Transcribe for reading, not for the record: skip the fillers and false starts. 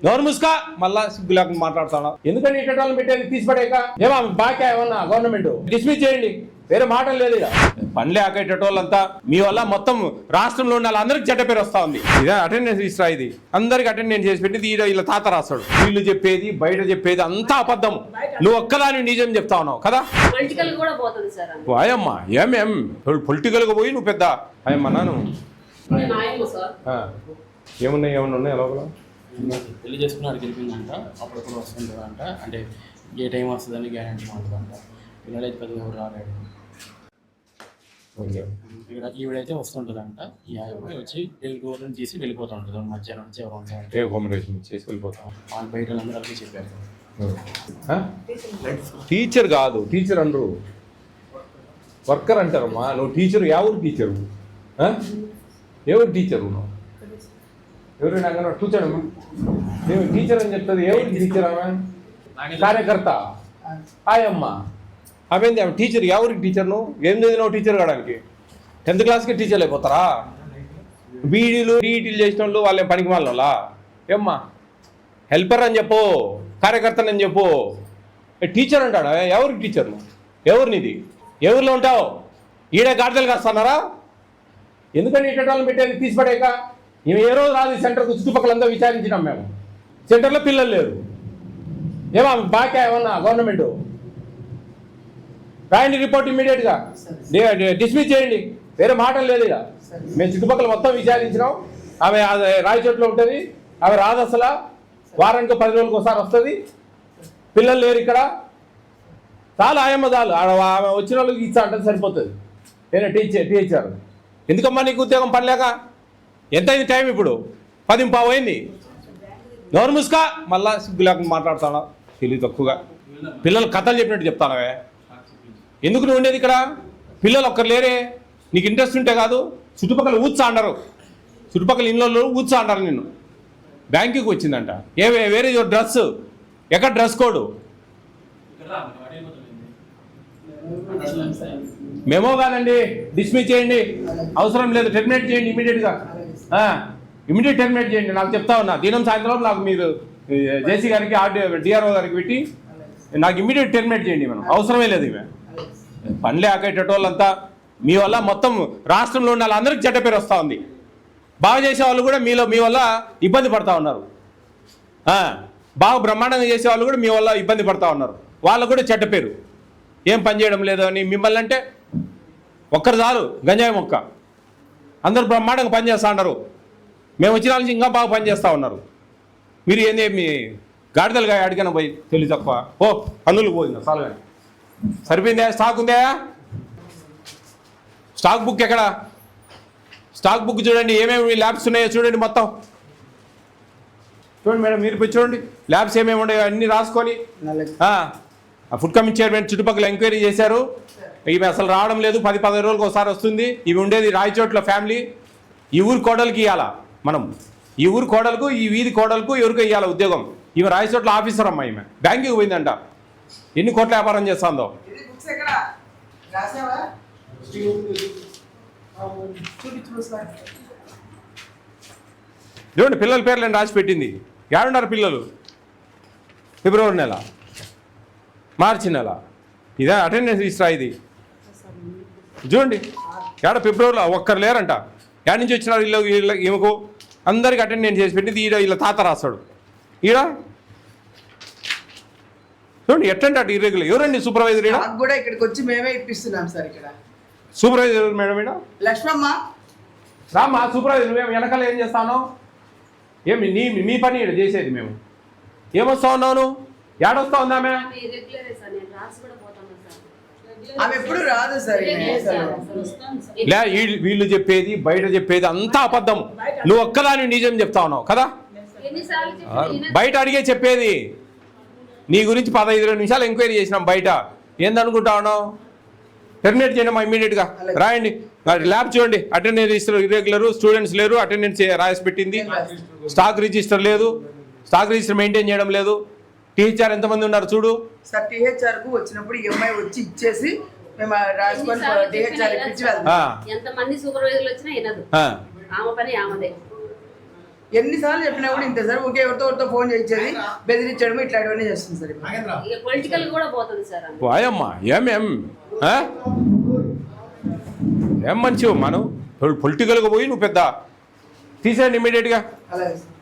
నోరు ముసుకా మళ్ళా సిగ్గు లేకుండా మాట్లాడుతున్నావు. ఎందుకంటే ఇటోళ్ళని పెట్టేది తీసిపడేక ఏమో బాగా ఏమన్నా గవర్నమెంట్ డిస్మిస్ చేయండి, వేరే మాటలు లేదు. ఇక పనిలే ఆకేటోళ్ళంతా మీ వల్ల మొత్తం రాష్ట్రంలో ఉన్న వాళ్ళందరికీ చెడ్డ పేరు వస్తా ఉంది. ఇదే అటెండెన్స్ ఇస్తా, ఇది అందరికి అటెండెన్స్ చేసి పెట్టి వీళ్ళ తాత రాస్తాడు. వీళ్ళు చెప్పేది బయట చెప్పేది అంతా అబద్ధం, నువ్వు ఒక్కదాని నిజం చెప్తా ఉన్నావు కదా. అయ్యమ్మా ఏమేం పొలిటికల్ గా పోయి నువ్వు పెద్ద అయ్యమ్మా నాను ఏమన్నా ఉన్నాయి లోపల పెళ్లి చేసుకున్నాడు గెలిపిందంట, అప్పుడప్పుడు వస్తుంటుందంట, అంటే ఏ టైం వస్తుందని గ్యారంటీ ఉంటుందంట. పిల్లలైతే పెద్దగా ఎవరు రాలేడు. ఈవిడైతే వస్తుంటుందంట, ఈ అబ్బాయి వచ్చి డోర్ని తీసి వెళ్ళిపోతుంటుంది మధ్యాహ్నం నుంచి అకామిడేషన్ చేసి వెళ్ళిపోతాం. వాళ్ళు బయట అందరికీ చెప్పారు. టీచర్ కాదు, టీచర్ అనరు, వర్కర్ అంటారమ్మా. నువ్వు టీచర్, ఎవరు టీచరు? ఎవరు టీచరు? నువ్వు ఎవరైనా అంగన కూర్చోడమ్మా, నేను టీచర్ అని చెప్తుంది. ఎవరు టీచర్? ఆమె కార్యకర్త. ఆయమ్మా అవేంది ఆమె టీచర్? ఎవరికి టీచర్? నువ్వు ఏం చదివినావు టీచర్ కావడానికి? 10th క్లాస్కి టీచర్లు అయిపోతారా? బీడీలు టీఈటీలు చేసిన వాళ్ళు వాళ్ళేం పనికి వాళ్ళ ఏమ్మా? హెల్పర్ అని చెప్పు, కార్యకర్తని అని చెప్పు. టీచర్ అంటాడా? ఎవరికి టీచర్? నువ్వు ఎవరినిది? ఎవరిలో ఉంటావు? ఈడే గాడిదలు కాస్తున్నారా? ఎందుకంటే ఇటోళ్ళని పెట్టేది తీసిపడేక మేము ఏ రోజు రాదు సెంటర్కు. చుట్టుపక్కలంతా విచారించినాం మేము. సెంటర్లో పిల్లలు లేరు. ఏమో బాగా ఏమన్నా గవర్నమెంట్ రాయండి రిపోర్ట్ ఇమ్మీడియట్గా డిస్మిస్ చేయండి, వేరే మాటలు లేదు. ఇక మేము చుట్టుపక్కల మొత్తం విచారించినాం. ఆమె రాయచోట్లో ఉంటుంది, ఆమె రాదు అసలు. వారానికి 10 రోజులకు ఒకసారి వస్తుంది. పిల్లలు లేరు ఇక్కడ. చాలు ఆయమ్మ చాలు, ఆమె వచ్చిన వాళ్ళకి ఇచ్చా అంటే సరిపోతుంది. నేను టీచర్ ఎందుకమ్మా నీకు ఉద్యోగం పనిలేక? ఎంత అయింది టైం? ఇప్పుడు 10:15 అయింది. నోరు ముసుకా మళ్ళా సిగ్గు లేకుండా మాట్లాడుతాను. తెలివి తక్కువగా పిల్లలు కథలు చెప్పినట్టు చెప్తానవే. ఎందుకు నువ్వు ఉండేది ఇక్కడ? పిల్లలు ఒక్కరు లేరే. నీకు ఇంట్రెస్ట్ ఉంటే కాదు. చుట్టుపక్కల ఊత్సా అంటారు, చుట్టుపక్కల ఇళ్ళలో ఊత్సా అంటారు. నిన్ను బ్యాంకుకి వచ్చిందంట. వేరే డ్రెస్ ఎక్కడ? డ్రెస్ కోడ్ మేమో కాదండి. డిస్మిస్ చేయండి, అవసరం లేదు. టెర్మినేట్ చేయండి ఇమీడియట్గా. ఇమీడియట్ టెర్మినేట్ చేయండి. నాకు చెప్తా ఉన్నా, దినం సాయంత్రం నాకు మీరు జేసీ గారికి డిఆర్ఓ గారికి పెట్టి నాకు ఇమీడియట్ టెర్మినేట్ చేయండి. మనం అవసరమే లేదు. ఇవే పనిలే ఆకేటోళ్ళంతా మీ వల్ల మొత్తం రాష్ట్రంలో ఉన్న వాళ్ళందరికీ చెడ్డ పేరు వస్తూ ఉంది. బాగా చేసే వాళ్ళు కూడా మీ వల్ల ఇబ్బంది పడతా ఉన్నారు. బాగా బ్రహ్మాండంగా చేసే వాళ్ళు కూడా మీ వల్ల ఇబ్బంది పడతా ఉన్నారు. వాళ్ళకు కూడా చెడ్డ పేరు. ఏం పని చేయడం లేదు అని మిమ్మల్ని అంటే ఒక్కరు చాలు, గంజాయి మొక్క. అందరూ బ్రహ్మాండంగా పనిచేస్తూ ఉన్నారు. మేము వచ్చిన నుంచి ఇంకా బాగా పనిచేస్తూ ఉన్నారు. మీరు ఏంది మీ గాడిదలుగా అడిగిన పోయి తెలివి తక్కువ. ఓ పన్నులు పోయిందా? చాలు కానీ సరిపోయిందా? స్టాక్ ఉందా? స్టాక్ బుక్ ఎక్కడ? స్టాక్ బుక్ చూడండి, ఏమేమి ల్యాబ్స్ ఉన్నాయో చూడండి. మొత్తం చూడండి మేడం, మీరు పోయి చూడండి ల్యాబ్స్ ఏమేమి ఉన్నాయో అన్నీ రాసుకొని. ఫుడ్ కమిషన్ చైర్మన్ చుట్టుపక్కల ఎంక్వైరీ చేశారు. ఇవి అసలు రావడం లేదు. 10-15 రోజులకు ఒకసారి వస్తుంది. ఇవి ఉండేది రాయచోట్ల ఫ్యామిలీ. ఈ ఊరు కోడలికి ఇవ్వాలా మనం? ఈ ఊరు కోడలకు, ఈ వీధి కోడలకు ఎవరికో ఇవ్వాలా ఉద్యోగం? ఈమె రాయచోట్ల ఆఫీసర్ అమ్మా. ఈమె బ్యాంకుకి పోయిందంట. ఎన్ని కోట్ల వ్యాపారం చేస్తుందో. చూడండి పిల్లల పేర్లను రాసి పెట్టింది. ఏడున్నారు పిల్లలు? ఫిబ్రవరి నెల, మార్చి నెల. ఇదే అటెండెన్స్ ఇస్తా. ఇది చూడండి, ఏడ ఫిబ్రవరిలో ఒక్కరు లేరంట. ఏడ నుంచి వచ్చినారు వీళ్ళు? ఈమెకు అందరికి అటెండెన్స్ చేసి పెట్టింది. వీళ్ళ తాత రాస్తాడు. ఈడ చూడండి ఎట్టంటే అటు ఇర్రెగ్యులర్. ఎవరండి సూపర్వైజర్? ఈడ కూడా ఇక్కడికి వచ్చి మేమే ఇప్పిస్తున్నాం సార్. ఇక్కడ సూపర్వైజర్ మేడం. ఈడ లక్ష్మమ్మ రామ్మా. సూపర్వైజర్ మేము వెనకాల ఏం చేస్తాను? ఏమి మీ పని ఇక్కడ చేసేది? మేము ఏమొస్తా ఉన్నాను? ఏడొస్తా ఉందా? ఆమె ఎప్పుడు రాదు సార్. లే వీళ్ళు చెప్పేది బయట చెప్పేది అంతా అబద్ధం, నువ్వు ఒక్కదాని నిజం చెప్తా ఉన్నావు కదా. బయట అడిగే చెప్పేది నీ గురించి 15 నిమిషాలు ఎంక్వైరీ చేసినాం బయట. ఏందనుకుంటా ఉన్నావు? టెర్మినేట్ చేయడం ఇమీడియట్గా. రాయండి ల్యాబ్ చూడండి. అటెండెన్స్ ఇర్రెగ్యులర్, స్టూడెంట్స్ లేరు, అటెండెన్స్ రాసి పెట్టింది. స్టాక్ రిజిస్టర్ లేదు, స్టాక్ రిజిస్టర్ మెయింటైన్ చేయడం లేదు. టీహెచ్ఆర్ ఎంతమంది ఉన్నారు చూడు సార్. టీహెచ్ఆర్ కు వచ్చినప్పుడు ఎంఐ వచ్చి ఇచ్చేసి మేము రాసుకొని టీహెచ్ఆర్ ఇప్పించి వెళ్తాం. ఎంతమంది సూపర్వైజర్లు వచ్చినా వినదు. ఆమె పని ఆమెదే. ఎన్నిసార్లు చెప్పినా కూడా ఇంత సార్ ఓకే ఎవరితో ఫోన్ చేయించేది బెదిరించడం ఇట్లాంటివన్నీ చేస్తుంది సార్ ఇప్పుడు. పొలిటికల్ కూడా పోతుంది సార్ వాయమ్మా ఏం ఆ? ఏం మంచివు మనం పొలిటికల్గా పోయి నువ్వు పెద్ద తీసేయండి ఇమీడియట్గా. అలాగే సార్.